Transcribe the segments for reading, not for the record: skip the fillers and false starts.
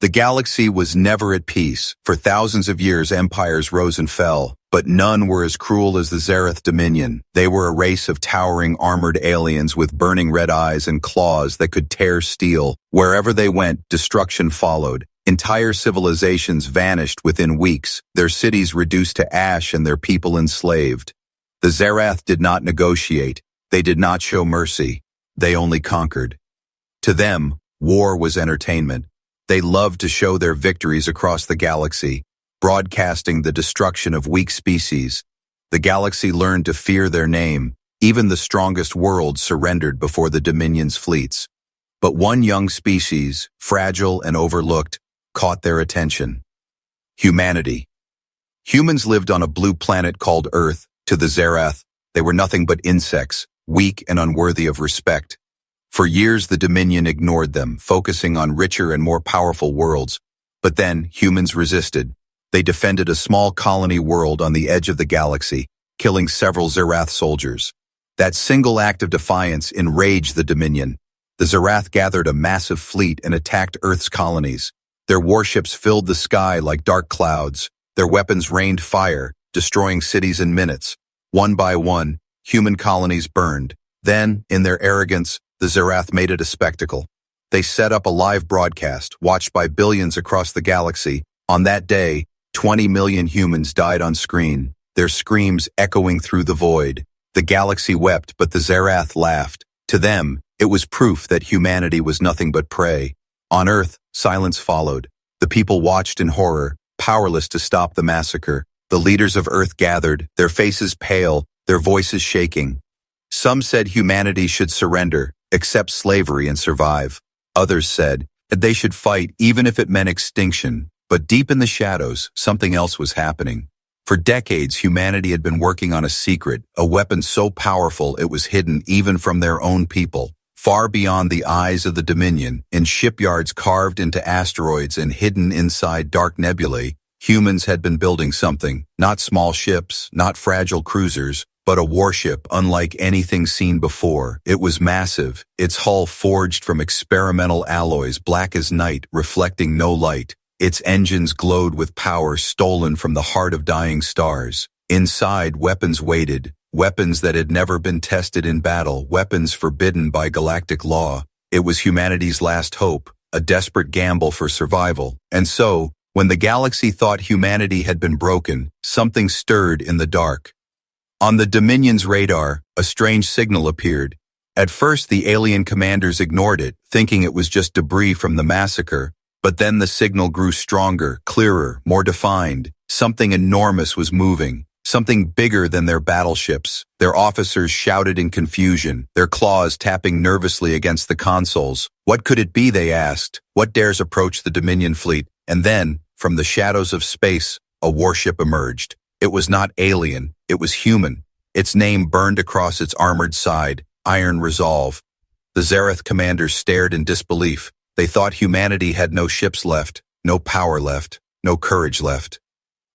The galaxy was never at peace. For thousands of years, empires rose and fell, but none were as cruel as the Zereth Dominion. They were a race of towering armored aliens with burning red eyes and claws that could tear steel. Wherever they went, destruction followed. Entire civilizations vanished within weeks, their cities reduced to ash and their people enslaved. The Zerath did not negotiate. They did not show mercy. They only conquered. To them, war was entertainment. They loved to show their victories across the galaxy, broadcasting the destruction of weak species. The galaxy learned to fear their name. Even the strongest worlds surrendered before the Dominion's fleets. But one young species, fragile and overlooked, caught their attention. Humanity. Humans lived on a blue planet called Earth. To the Zerath, they were nothing but insects, weak and unworthy of respect. For years, the Dominion ignored them, focusing on richer and more powerful worlds. But then, humans resisted. They defended a small colony world on the edge of the galaxy, killing several Zerath soldiers. That single act of defiance enraged the Dominion. The Zerath gathered a massive fleet and attacked Earth's colonies. Their warships filled the sky like dark clouds. Their weapons rained fire, destroying cities in minutes. One by one, human colonies burned. Then, in their arrogance, the Zerath made it a spectacle. They set up a live broadcast, watched by billions across the galaxy. On that day, 20 million humans died on screen, their screams echoing through the void. The galaxy wept, but the Zerath laughed. To them, it was proof that humanity was nothing but prey. On Earth, silence followed. The people watched in horror, powerless to stop the massacre. The leaders of Earth gathered, their faces pale, their voices shaking. Some said humanity should surrender, accept slavery and survive. Others said that they should fight even if it meant extinction. But deep in the shadows, something else was happening. For decades, humanity had been working on a secret, a weapon so powerful it was hidden even from their own people. Far beyond the eyes of the Dominion, in shipyards carved into asteroids and hidden inside dark nebulae, humans had been building something, not small ships, not fragile cruisers, but a warship unlike anything seen before. It was massive, its hull forged from experimental alloys black as night, reflecting no light. Its engines glowed with power stolen from the heart of dying stars. Inside, weapons waited, weapons that had never been tested in battle, weapons forbidden by galactic law. It was humanity's last hope, a desperate gamble for survival. And so, when the galaxy thought humanity had been broken, something stirred in the dark. On the Dominion's radar, a strange signal appeared. At first, the alien commanders ignored it, thinking it was just debris from the massacre. But then the signal grew stronger, clearer, more defined. Something enormous was moving, something bigger than their battleships. Their officers shouted in confusion, their claws tapping nervously against the consoles. What could it be, they asked. What dares approach the Dominion fleet? And then, from the shadows of space, a warship emerged. It was not alien, it was human. Its name burned across its armored side, Iron Resolve. The Zereth commanders stared in disbelief. They thought humanity had no ships left, no power left, no courage left.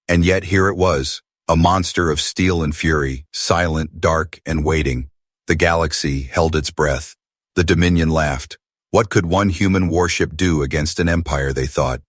And yet here it was, a monster of steel and fury, silent, dark, and waiting. The galaxy held its breath. The Dominion laughed. What could one human warship do against an empire, they thought?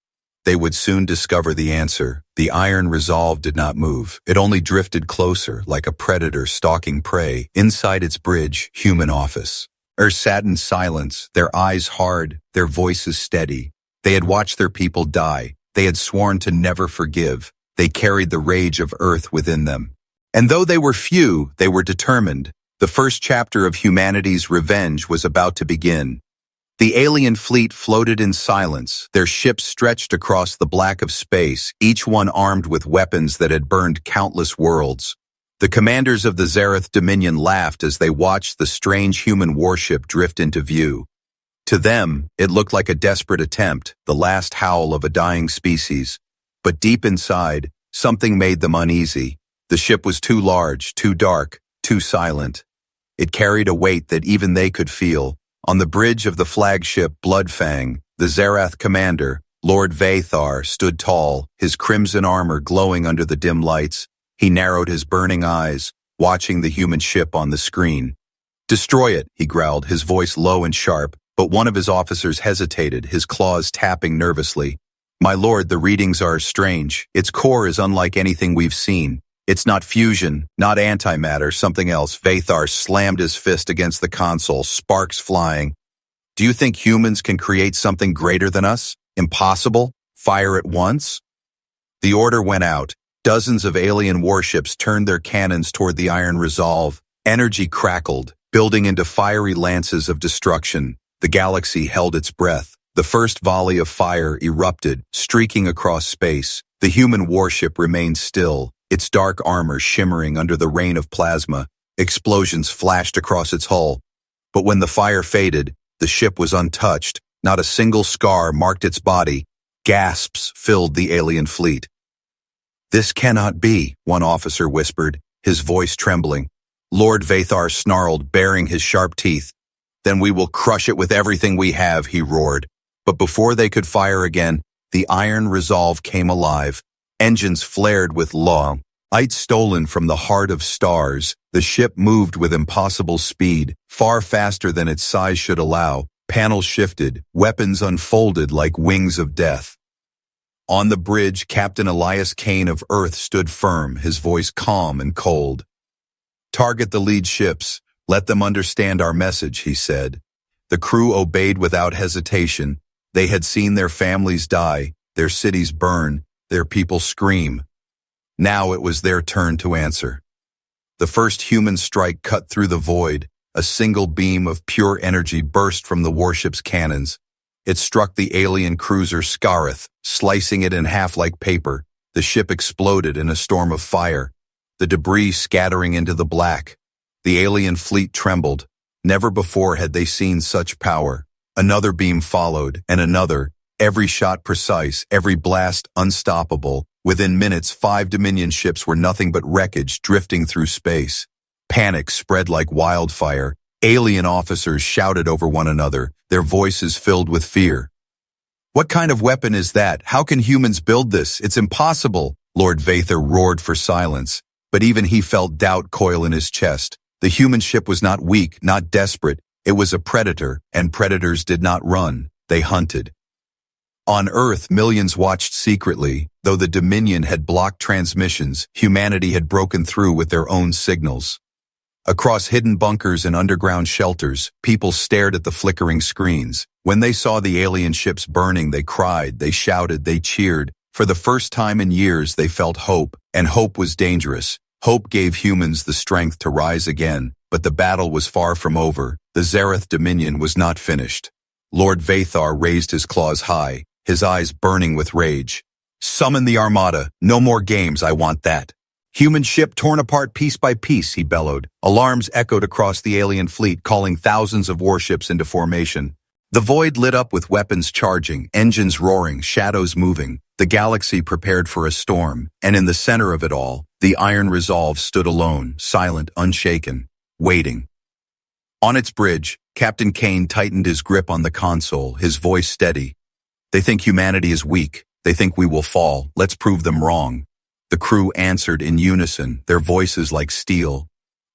They would soon discover the answer. The Iron Resolve did not move. It only drifted closer, like a predator stalking prey. Inside its bridge, human office. Earth sat in silence, their eyes hard, their voices steady. They had watched their people die. They had sworn to never forgive. They carried the rage of Earth within them. And though they were few, they were determined. The first chapter of humanity's revenge was about to begin. The alien fleet floated in silence, their ships stretched across the black of space, each one armed with weapons that had burned countless worlds. The commanders of the Zereth Dominion laughed as they watched the strange human warship drift into view. To them, it looked like a desperate attempt, the last howl of a dying species. But deep inside, something made them uneasy. The ship was too large, too dark, too silent. It carried a weight that even they could feel. On the bridge of the flagship Bloodfang, the Zerath commander, Lord Vathar, stood tall, his crimson armor glowing under the dim lights. He narrowed his burning eyes, watching the human ship on the screen. "Destroy it," he growled, his voice low and sharp, but one of his officers hesitated, his claws tapping nervously. My lord, the readings are strange. Its core is unlike anything we've seen. It's not fusion, not antimatter, something else. Vathar slammed his fist against the console, sparks flying. Do you think humans can create something greater than us? Impossible? Fire at once? The order went out. Dozens of alien warships turned their cannons toward the Iron Resolve. Energy crackled, building into fiery lances of destruction. The galaxy held its breath. The first volley of fire erupted, streaking across space. The human warship remained still, its dark armor shimmering under the rain of plasma. Explosions flashed across its hull. But when the fire faded, the ship was untouched. Not a single scar marked its body. Gasps filled the alien fleet. "This cannot be," one officer whispered, his voice trembling. Lord Vathar snarled, baring his sharp teeth. "Then we will crush it with everything we have," he roared. But before they could fire again, the Iron Resolve came alive. Engines flared with light stolen from the heart of stars. The ship moved with impossible speed, far faster than its size should allow. Panels shifted, weapons unfolded like wings of death. On the bridge, Captain Elias Kane of Earth stood firm, his voice calm and cold. "Target the lead ships. Let them understand our message," he said. The crew obeyed without hesitation. They had seen their families die, their cities burn, their people scream. Now it was their turn to answer. The first human strike cut through the void. A single beam of pure energy burst from the warship's cannons. It struck the alien cruiser Scarith, slicing it in half like paper. The ship exploded in a storm of fire, the debris scattering into the black. The alien fleet trembled. Never before had they seen such power. Another beam followed, and another, every shot precise, every blast unstoppable. Within minutes, 5 Dominion ships were nothing but wreckage drifting through space. Panic spread like wildfire. Alien officers shouted over one another, their voices filled with fear. "What kind of weapon is that? How can humans build this? It's impossible!" Lord Vathar roared for silence, but even he felt doubt coil in his chest. The human ship was not weak, not desperate. It was a predator, and predators did not run. They hunted. On Earth, millions watched secretly. Though the Dominion had blocked transmissions, humanity had broken through with their own signals. Across hidden bunkers and underground shelters, people stared at the flickering screens. When they saw the alien ships burning, they cried, they shouted, they cheered. For the first time in years, they felt hope, and hope was dangerous. Hope gave humans the strength to rise again, but the battle was far from over. The Zareth Dominion was not finished. Lord Vathar raised his claws high, his eyes burning with rage. "Summon the armada. No more games, I want that." "Human ship torn apart piece by piece," he bellowed. Alarms echoed across the alien fleet, calling thousands of warships into formation. The void lit up with weapons charging, engines roaring, shadows moving. The galaxy prepared for a storm, and in the center of it all, the Iron Resolve stood alone, silent, unshaken, waiting. On its bridge, Captain Kane tightened his grip on the console, his voice steady. "They think humanity is weak. They think we will fall. Let's prove them wrong." The crew answered in unison, their voices like steel.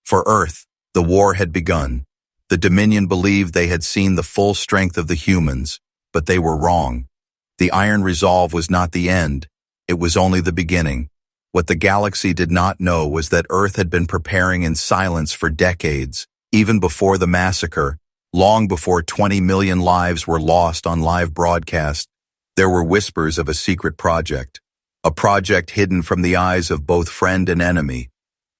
For Earth, the war had begun. The Dominion believed they had seen the full strength of the humans, but they were wrong. The Iron Resolve was not the end. It was only the beginning. What the galaxy did not know was that Earth had been preparing in silence for decades, even before the massacre, long before 20 million lives were lost on live broadcast. There were whispers of a secret project. A project hidden from the eyes of both friend and enemy.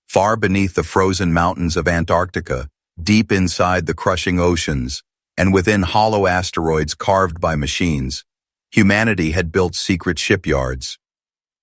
Far beneath the frozen mountains of Antarctica, deep inside the crushing oceans, and within hollow asteroids carved by machines, humanity had built secret shipyards.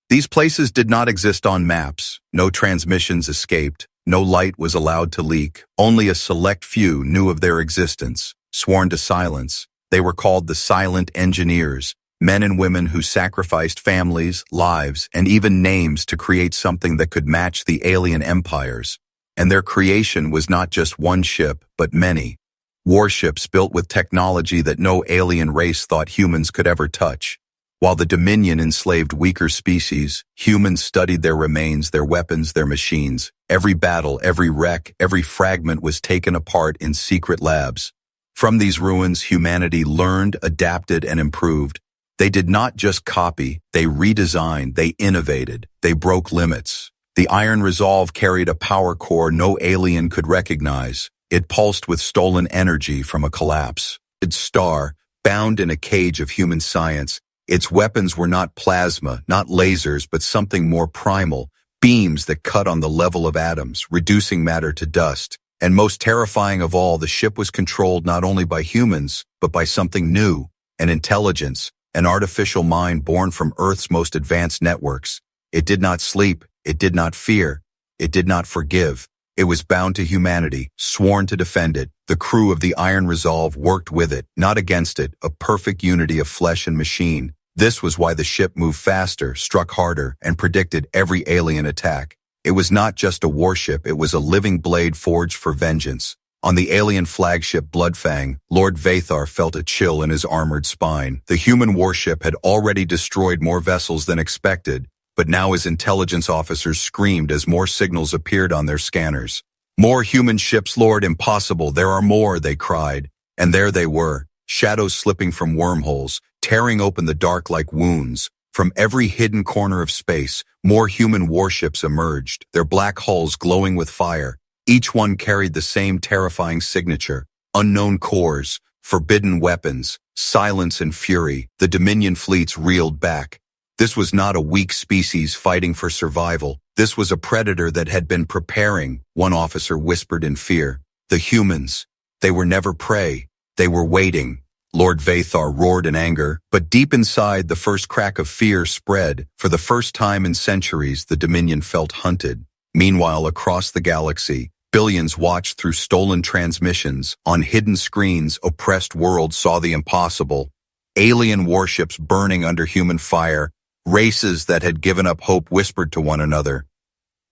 These places did not exist on maps. No transmissions escaped. No light was allowed to leak. Only a select few knew of their existence, sworn to silence. They were called the Silent Engineers. Men and women who sacrificed families, lives, and even names to create something that could match the alien empires. And their creation was not just one ship, but many. Warships built with technology that no alien race thought humans could ever touch. While the Dominion enslaved weaker species, humans studied their remains, their weapons, their machines. Every battle, every wreck, every fragment was taken apart in secret labs. From these ruins, humanity learned, adapted, and improved. They did not just copy, they redesigned, they innovated, they broke limits. The Iron Resolve carried a power core no alien could recognize. It pulsed with stolen energy from a collapse. Its star, bound in a cage of human science, its weapons were not plasma, not lasers, but something more primal, beams that cut on the level of atoms, reducing matter to dust. And most terrifying of all, the ship was controlled not only by humans, but by something new, an intelligence, an artificial mind born from Earth's most advanced networks. It did not sleep, it did not fear, it did not forgive. It was bound to humanity, sworn to defend it. The crew of the Iron Resolve worked with it, not against it, a perfect unity of flesh and machine. This was why the ship moved faster, struck harder, and predicted every alien attack. It was not just a warship, it was a living blade forged for vengeance. On the alien flagship Bloodfang, Lord Vathar felt a chill in his armored spine. The human warship had already destroyed more vessels than expected, but now his intelligence officers screamed as more signals appeared on their scanners. "More human ships, Lord, impossible, there are more," they cried. And there they were, shadows slipping from wormholes, tearing open the dark like wounds. From every hidden corner of space, more human warships emerged, their black hulls glowing with fire. Each one carried the same terrifying signature: unknown cores, forbidden weapons, silence and fury. The Dominion fleets reeled back. This was not a weak species fighting for survival. This was a predator that had been preparing, one officer whispered in fear. The humans. They were never prey. They were waiting. Lord Vathar roared in anger, but deep inside the first crack of fear spread. For the first time in centuries, the Dominion felt hunted. Meanwhile, across the galaxy, billions watched through stolen transmissions. On hidden screens, oppressed worlds saw the impossible. Alien warships burning under human fire. Races that had given up hope whispered to one another,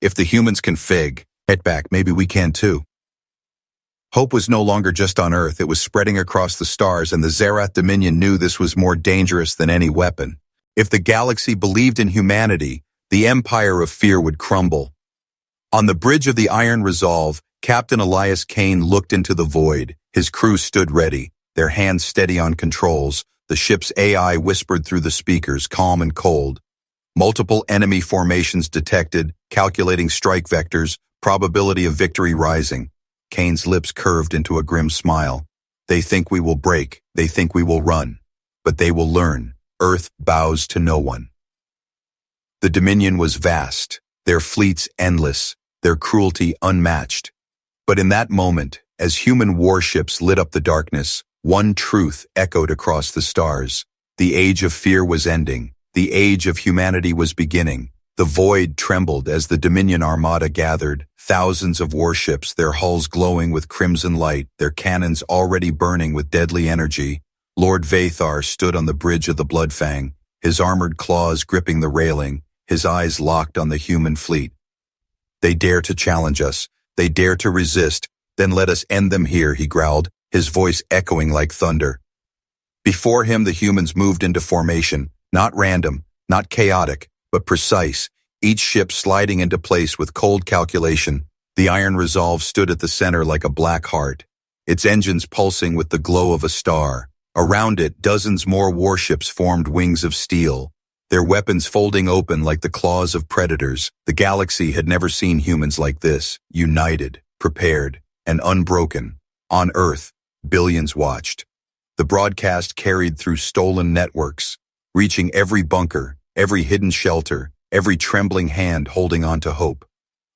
"If the humans can hit back, maybe we can too." Hope was no longer just on Earth, it was spreading across the stars, and the Zerath Dominion knew this was more dangerous than any weapon. If the galaxy believed in humanity, the empire of fear would crumble. On the bridge of the Iron Resolve, Captain Elias Kane looked into the void. His crew stood ready, their hands steady on controls. The ship's AI whispered through the speakers, calm and cold. Multiple enemy formations detected, calculating strike vectors, probability of victory rising. Kane's lips curved into a grim smile. "They think we will break, they think we will run. But they will learn. Earth bows to no one." The Dominion was vast, their fleets endless, their cruelty unmatched. But in that moment, as human warships lit up the darkness, one truth echoed across the stars. The age of fear was ending. The age of humanity was beginning. The void trembled as the Dominion armada gathered, thousands of warships, their hulls glowing with crimson light, their cannons already burning with deadly energy. Lord Vathar stood on the bridge of the Bloodfang, his armored claws gripping the railing, his eyes locked on the human fleet. "They dare to challenge us. They dare to resist. Then let us end them here," he growled, his voice echoing like thunder. Before him, the humans moved into formation, not random, not chaotic, but precise, each ship sliding into place with cold calculation. The Iron Resolve stood at the center like a black heart, its engines pulsing with the glow of a star. Around it, dozens more warships formed wings of steel, their weapons folding open like the claws of predators. The galaxy had never seen humans like this, united, prepared, and unbroken. On Earth, billions watched. The broadcast carried through stolen networks, reaching every bunker, every hidden shelter, every trembling hand holding on to hope.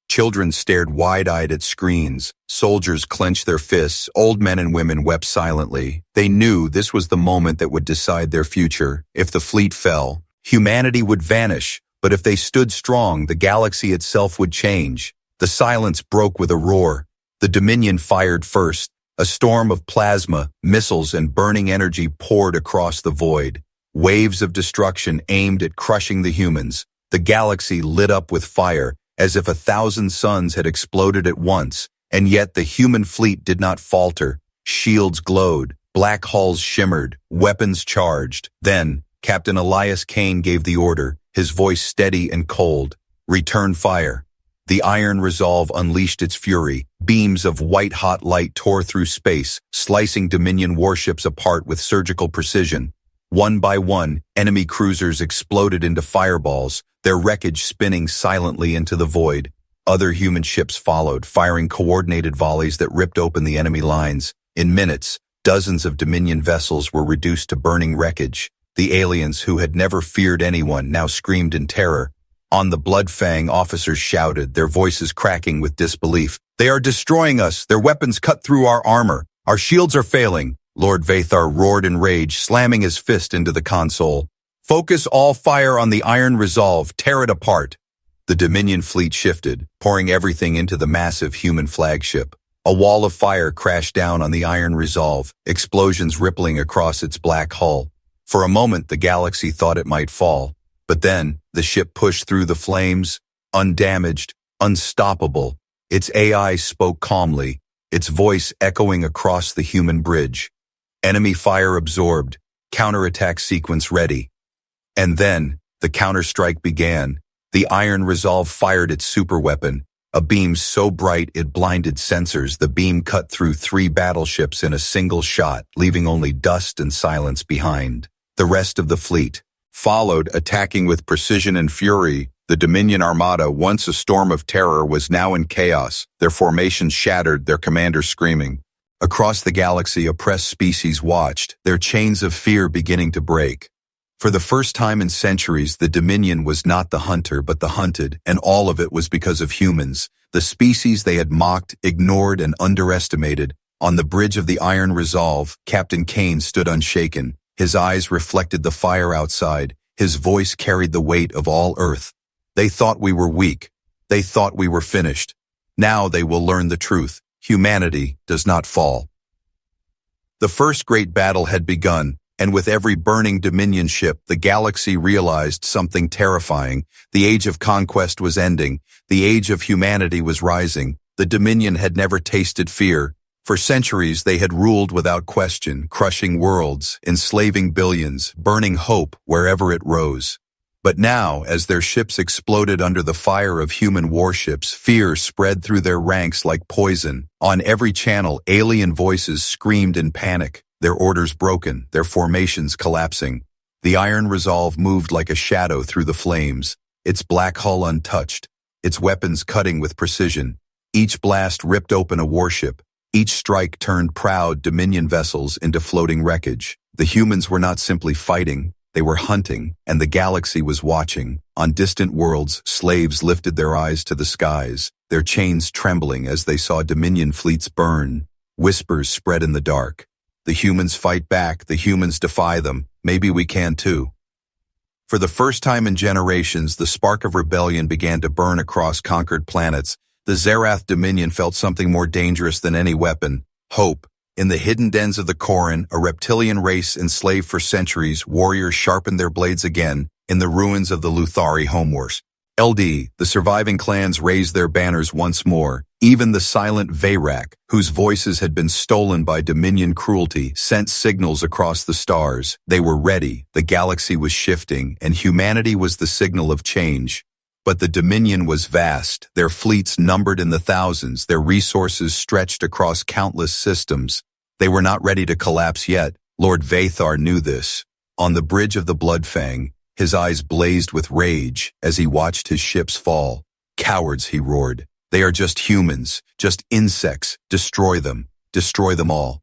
Children stared wide-eyed at screens, soldiers clenched their fists, old men and women wept silently. They knew this was the moment that would decide their future. If the fleet fell, humanity would vanish, but if they stood strong, the galaxy itself would change. The silence broke with a roar. The Dominion fired first. A storm of plasma, missiles, and burning energy poured across the void. Waves of destruction aimed at crushing the humans. The galaxy lit up with fire, as if 1,000 suns had exploded at once, and yet the human fleet did not falter. Shields glowed, black hulls shimmered, weapons charged. Then, Captain Elias Kane gave the order, his voice steady and cold. "Return fire." The Iron Resolve unleashed its fury. Beams of white-hot light tore through space, slicing Dominion warships apart with surgical precision. One by one, enemy cruisers exploded into fireballs, their wreckage spinning silently into the void. Other human ships followed, firing coordinated volleys that ripped open the enemy lines. In minutes, dozens of Dominion vessels were reduced to burning wreckage. The aliens, who had never feared anyone, now screamed in terror. On the Bloodfang, officers shouted, their voices cracking with disbelief. "They are destroying us! Their weapons cut through our armor! Our shields are failing!" Lord Vathar roared in rage, slamming his fist into the console. "Focus all fire on the Iron Resolve, tear it apart!" The Dominion fleet shifted, pouring everything into the massive human flagship. A wall of fire crashed down on the Iron Resolve, explosions rippling across its black hull. For a moment, the galaxy thought it might fall. But then, the ship pushed through the flames, undamaged, unstoppable. Its AI spoke calmly, its voice echoing across the human bridge. Enemy fire absorbed, counterattack sequence ready. And then, the counterstrike began. The Iron Resolve fired its superweapon, a beam so bright it blinded sensors. The beam cut through 3 battleships in a single shot, leaving only dust and silence behind. The rest of the fleet followed, attacking with precision and fury. The Dominion Armada, once a storm of terror, was now in chaos, their formations shattered, their commanders screaming. Across the galaxy, oppressed species watched, their chains of fear beginning to break. For the first time in centuries, the Dominion was not the hunter but the hunted, and all of it was because of humans, the species they had mocked, ignored, and underestimated. On the bridge of the Iron Resolve, Captain Kane stood unshaken. His eyes reflected the fire outside. His voice carried the weight of all Earth. "They thought we were weak. They thought we were finished. Now they will learn the truth. Humanity does not fall." The first great battle had begun, and with every burning Dominion ship, the galaxy realized something terrifying. The age of conquest was ending. The age of humanity was rising. The Dominion had never tasted fear. For centuries, they had ruled without question, crushing worlds, enslaving billions, burning hope wherever it rose. But now, as their ships exploded under the fire of human warships, fear spread through their ranks like poison. On every channel, alien voices screamed in panic, their orders broken, their formations collapsing. The Iron Resolve moved like a shadow through the flames, its black hull untouched, its weapons cutting with precision. Each blast ripped open a warship. Each strike turned proud Dominion vessels into floating wreckage. The humans were not simply fighting, they were hunting, and the galaxy was watching. On distant worlds, slaves lifted their eyes to the skies, their chains trembling as they saw Dominion fleets burn. Whispers spread in the dark. The humans fight back, the humans defy them. Maybe we can too. For the first time in generations, the spark of rebellion began to burn across conquered planets. The Zerath Dominion felt something more dangerous than any weapon: hope. In the hidden dens of the Corran, a reptilian race enslaved for centuries, warriors sharpened their blades again in the ruins of the Luthari homeworlds. LD, the surviving clans raised their banners once more. Even the silent Veyrak, whose voices had been stolen by Dominion cruelty, sent signals across the stars. They were ready, the galaxy was shifting, and humanity was the signal of change. But the Dominion was vast, their fleets numbered in the thousands, their resources stretched across countless systems. They were not ready to collapse yet. Lord Vathar knew this. On the bridge of the Bloodfang, his eyes blazed with rage as he watched his ships fall. "Cowards," he roared. "They are just humans, just insects. Destroy them all."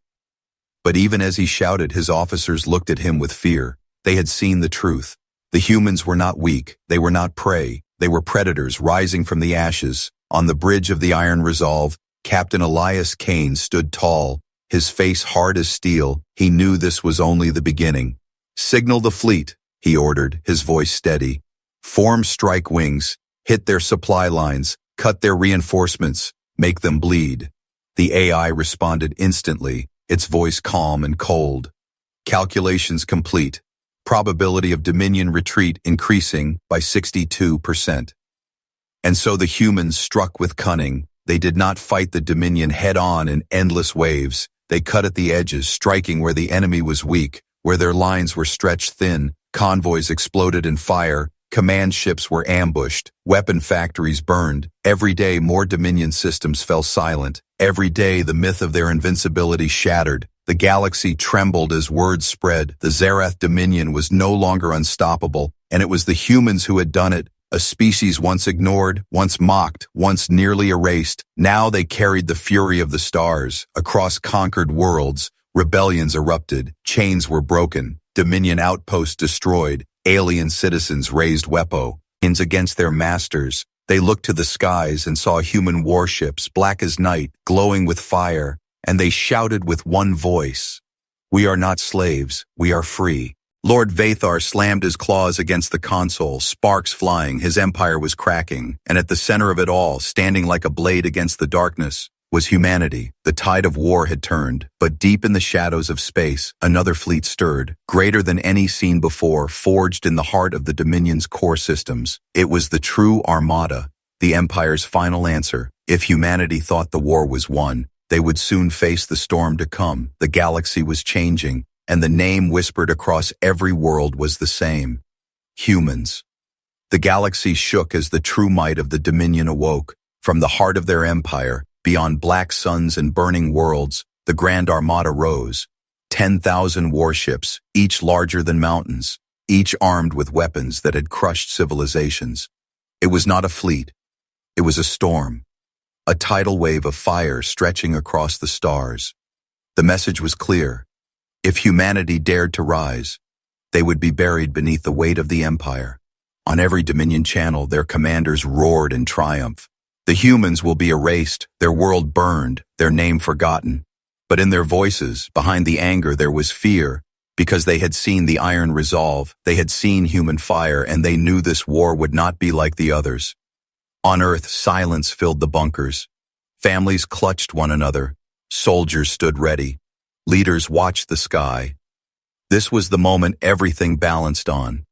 But even as he shouted, his officers looked at him with fear. They had seen the truth. The humans were not weak, they were not prey. They were predators rising from the ashes. On the bridge of the Iron Resolve, Captain Elias Kane stood tall, his face hard as steel. He knew this was only the beginning. "Signal the fleet," he ordered, his voice steady. "Form strike wings, hit their supply lines, cut their reinforcements, make them bleed." The AI responded instantly, its voice calm and cold. "Calculations complete. Probability of Dominion retreat increasing by 62%. And so the humans struck with cunning. They did not fight the Dominion head-on in endless waves. They cut at the edges, striking where the enemy was weak, where their lines were stretched thin. Convoys exploded in fire. Command ships were ambushed. Weapon factories burned. Every day more Dominion systems fell silent. Every day the myth of their invincibility shattered. The galaxy trembled as word spread. The Zarath Dominion was no longer unstoppable, and it was the humans who had done it. A species once ignored, once mocked, once nearly erased. Now they carried the fury of the stars. Across conquered worlds, rebellions erupted, chains were broken, Dominion outposts destroyed, alien citizens raised weapons against their masters. They looked to the skies and saw human warships, black as night, glowing with fire, and they shouted with one voice, "We are not slaves, we are free." Lord Vathar slammed his claws against the console, sparks flying, his empire was cracking, and at the center of it all, standing like a blade against the darkness, was humanity. The tide of war had turned, but deep in the shadows of space, another fleet stirred, greater than any seen before, forged in the heart of the Dominion's core systems. It was the true Armada, the Empire's final answer. If humanity thought the war was won, they would soon face the storm to come. The galaxy was changing, and the name whispered across every world was the same: humans. The galaxy shook as the true might of the Dominion awoke. From the heart of their empire, beyond black suns and burning worlds, the Grand Armada rose. 10,000 warships, each larger than mountains, each armed with weapons that had crushed civilizations. It was not a fleet. It was a storm, a tidal wave of fire stretching across the stars. The message was clear. If humanity dared to rise, they would be buried beneath the weight of the Empire. On every Dominion channel, their commanders roared in triumph. The humans will be erased, their world burned, their name forgotten. But in their voices, behind the anger, there was fear, because they had seen the iron resolve, they had seen human fire, and they knew this war would not be like the others. On Earth, silence filled the bunkers. Families clutched one another. Soldiers stood ready. Leaders watched the sky. This was the moment everything balanced on.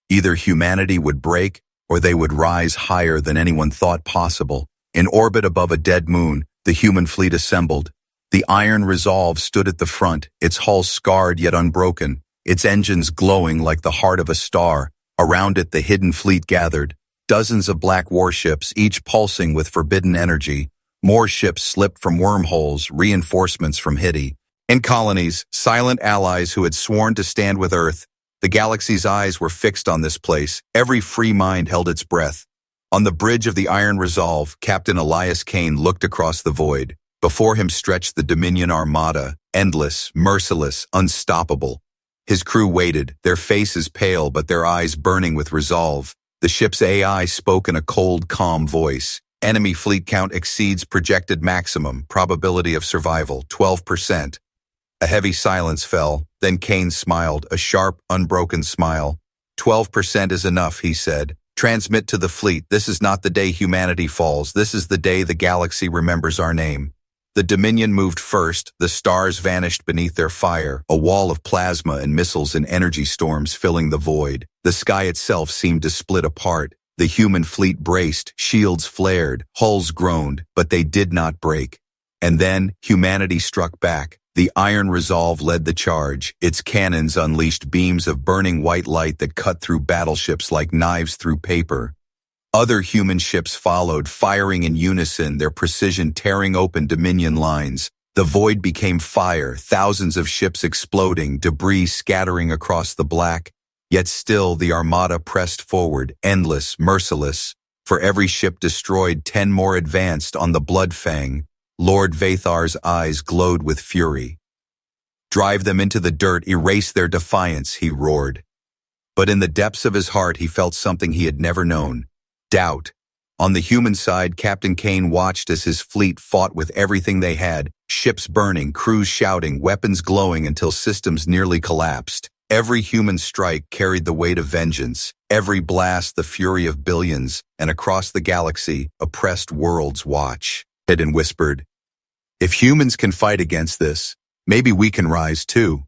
Either humanity would break, or they would rise higher than anyone thought possible. In orbit above a dead moon, the human fleet assembled. The iron resolve stood at the front, its hull scarred yet unbroken, its engines glowing like the heart of a star. Around it, the hidden fleet gathered. Dozens of black warships, each pulsing with forbidden energy. More ships slipped from wormholes, reinforcements from Hiddy. In colonies, silent allies who had sworn to stand with Earth. The galaxy's eyes were fixed on this place. Every free mind held its breath. On the bridge of the Iron Resolve, Captain Elias Kane looked across the void. Before him stretched the Dominion Armada, endless, merciless, unstoppable. His crew waited, their faces pale but their eyes burning with resolve. The ship's AI spoke in a cold, calm voice. Enemy fleet count exceeds projected maximum. Probability of survival, 12%. A heavy silence fell. Then Kane smiled, a sharp, unbroken smile. 12% is enough, he said. Transmit to the fleet, this is not the day humanity falls. This is the day the galaxy remembers our name. The Dominion moved first. The stars vanished beneath their fire, a wall of plasma and missiles and energy storms filling the void. The sky itself seemed to split apart. The human fleet braced, shields flared, hulls groaned, but they did not break. And then humanity struck back. The Iron Resolve led the charge. Its cannons unleashed beams of burning white light that cut through battleships like knives through paper. Other human ships followed, firing in unison, their precision tearing open Dominion lines. The void became fire, thousands of ships exploding, debris scattering across the black. Yet still the Armada pressed forward, endless, merciless. For every ship destroyed, 10 more advanced on the Blood Fang. Lord Vathar's eyes glowed with fury. Drive them into the dirt, erase their defiance, he roared. But in the depths of his heart he felt something he had never known. Doubt. On the human side, Captain Kane watched as his fleet fought with everything they had, ships burning, crews shouting, weapons glowing until systems nearly collapsed. Every human strike carried the weight of vengeance, every blast the fury of billions, and across the galaxy, oppressed worlds watch. Hidden whispered, "If humans can fight against this, maybe we can rise too."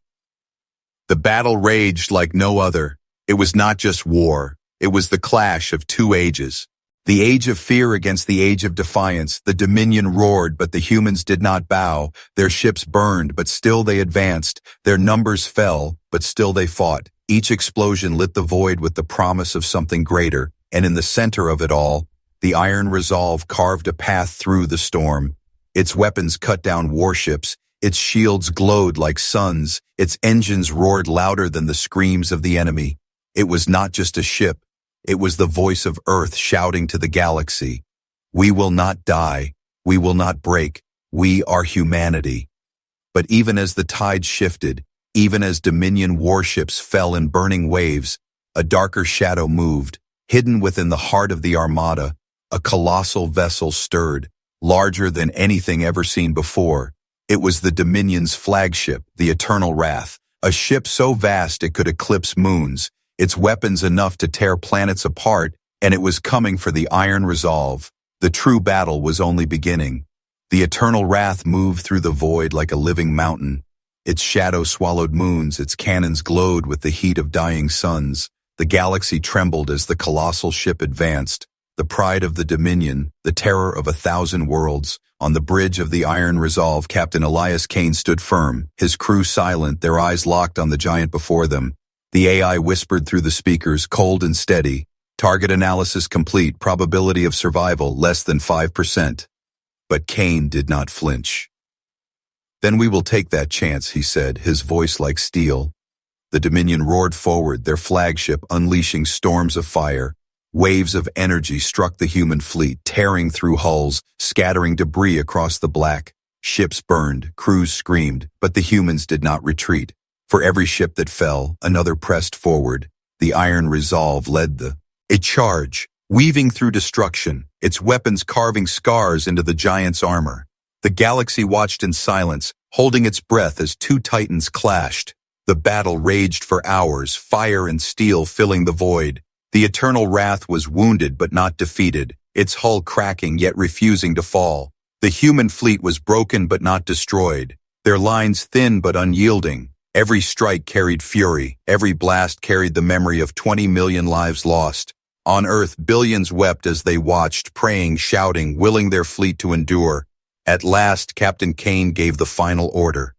The battle raged like no other. It was not just war. It was the clash of two ages. The age of fear against the age of defiance. The Dominion roared, but the humans did not bow. Their ships burned, but still they advanced. Their numbers fell, but still they fought. Each explosion lit the void with the promise of something greater, and in the center of it all, the Iron Resolve carved a path through the storm. Its weapons cut down warships. Its shields glowed like suns, its engines roared louder than the screams of the enemy. It was not just a ship, it was the voice of Earth shouting to the galaxy. We will not die, we will not break, we are humanity. But even as the tide shifted, even as Dominion warships fell in burning waves, a darker shadow moved. Hidden within the heart of the armada, a colossal vessel stirred, larger than anything ever seen before. It was the Dominion's flagship, the Eternal Wrath, a ship so vast it could eclipse moons, its weapons enough to tear planets apart, and it was coming for the Iron Resolve. The true battle was only beginning. The Eternal Wrath moved through the void like a living mountain. Its shadow swallowed moons, its cannons glowed with the heat of dying suns. The galaxy trembled as the colossal ship advanced, the pride of the Dominion, the terror of 1,000 worlds. On the bridge of the Iron Resolve, Captain Elias Kane stood firm, his crew silent, their eyes locked on the giant before them. The AI whispered through the speakers, cold and steady. Target analysis complete, probability of survival less than 5%. But Kane did not flinch. Then we will take that chance, he said, his voice like steel. The Dominion roared forward, their flagship unleashing storms of fire. Waves of energy struck the human fleet, tearing through hulls, scattering debris across the black. Ships burned, crews screamed, but the humans did not retreat. For every ship that fell, another pressed forward. The Iron Resolve led a charge, weaving through destruction, its weapons carving scars into the giant's armor. The galaxy watched in silence, holding its breath as two titans clashed. The battle raged for hours, fire and steel filling the void. The Eternal Wrath was wounded but not defeated, its hull cracking yet refusing to fall. The human fleet was broken but not destroyed, their lines thin but unyielding. Every strike carried fury, every blast carried the memory of 20 million lives lost. On Earth, billions wept as they watched, praying, shouting, willing their fleet to endure. At last, Captain Kane gave the final order.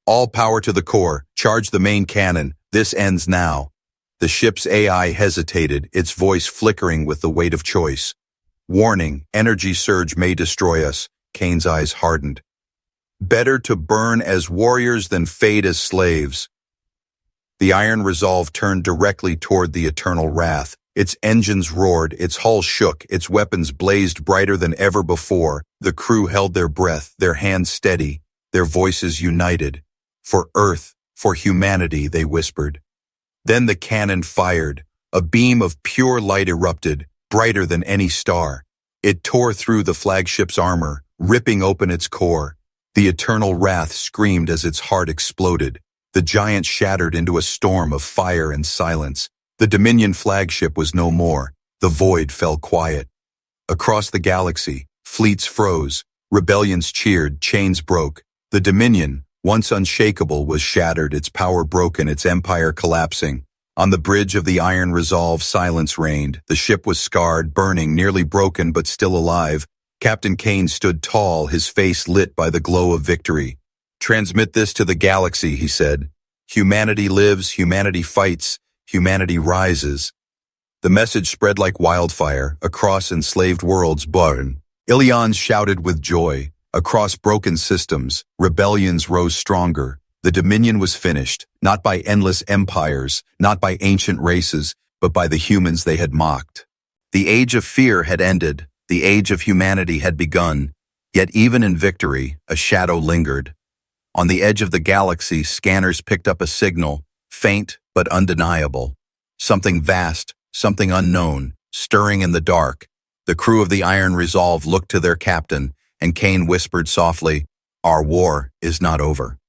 All power to the core, charge the main cannon, this ends now. The ship's AI hesitated, its voice flickering with the weight of choice. Warning, energy surge may destroy us. Kane's eyes hardened. Better to burn as warriors than fade as slaves. The Iron Resolve turned directly toward the Eternal Wrath. Its engines roared, its hull shook, its weapons blazed brighter than ever before. The crew held their breath, their hands steady, their voices united. For Earth, for humanity, they whispered. Then the cannon fired. A beam of pure light erupted, brighter than any star. It tore through the flagship's armor, ripping open its core. The Eternal Wrath screamed as its heart exploded. The giant shattered into a storm of fire and silence. The Dominion flagship was no more. The void fell quiet. Across the galaxy, fleets froze. Rebellions cheered, chains broke. The Dominion, once unshakable, was shattered, its power broken, its empire collapsing. On the bridge of the Iron Resolve, silence reigned. The ship was scarred, burning, nearly broken, but still alive. Captain Kane stood tall, his face lit by the glow of victory. Transmit this to the galaxy, he said. Humanity lives, humanity fights, humanity rises. The message spread like wildfire, across enslaved worlds. Burn. Ilions shouted with joy. Across broken systems, rebellions rose stronger. The Dominion was finished, not by endless empires, not by ancient races, but by the humans they had mocked. The age of fear had ended. The age of humanity had begun. Yet even in victory, a shadow lingered. On the edge of the galaxy, scanners picked up a signal, faint but undeniable. Something vast, something unknown, stirring in the dark. The crew of the Iron Resolve looked to their captain, and Kane whispered softly, "Our war is not over."